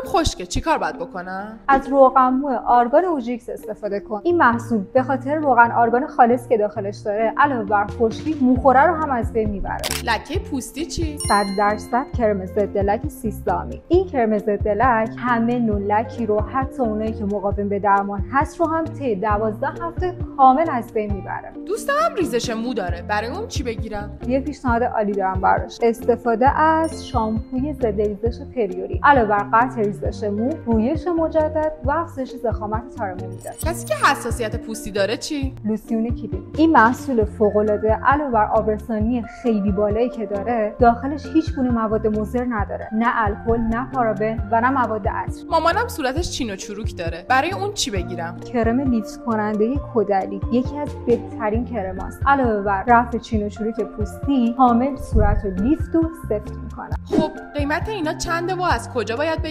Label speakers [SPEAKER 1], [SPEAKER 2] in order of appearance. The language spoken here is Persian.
[SPEAKER 1] خشکه، چیکار باید بکنم؟
[SPEAKER 2] از روغن مو آرگان اوژیکس استفاده کن. این محصول به خاطر روغن آرگان خالص که داخلش داره علاوه بر خشکی موخوره رو هم از بین میبره.
[SPEAKER 1] لکه پوستی چی؟
[SPEAKER 2] 100% کرم ضد لک سیسلامی. این کرم ضد لک همه نوع لکی رو، حتی اونایی که مقاوم به درمان هست رو هم طی 12 هفته کامل از بین میبره.
[SPEAKER 1] دوستم هم ریزش مو داره، برای اون چی بگیرم؟
[SPEAKER 2] یه پیشنهاد عالی دارم براش. استفاده از شامپوی ضد ریزش پریوری علاوه بر قطع ریزش مو، رویش مجدد و افزایش ضخامت تار مو میده.
[SPEAKER 1] کسی که حساسیت پوستی داره چی؟
[SPEAKER 2] لوسیون کلینیک. این محصول فوق‌العاده علاوه بر آبرسانی خیلی بالایی که داره، داخلش هیچ گونه مواد مضر نداره، نه الکل، نه پارابن و نه مواد عطر.
[SPEAKER 1] مامانم صورتش چین و چروک داره، برای اون چی بگیرم؟
[SPEAKER 2] کرم لیفت کننده کدلی یکی از بهترین کرماست. علاوه بر رفع چین و چروک پوستی، کامل صورت رو لیفت و سفت میکنه.
[SPEAKER 1] خب قیمت اینا چنده و از کجا باید بگیرم؟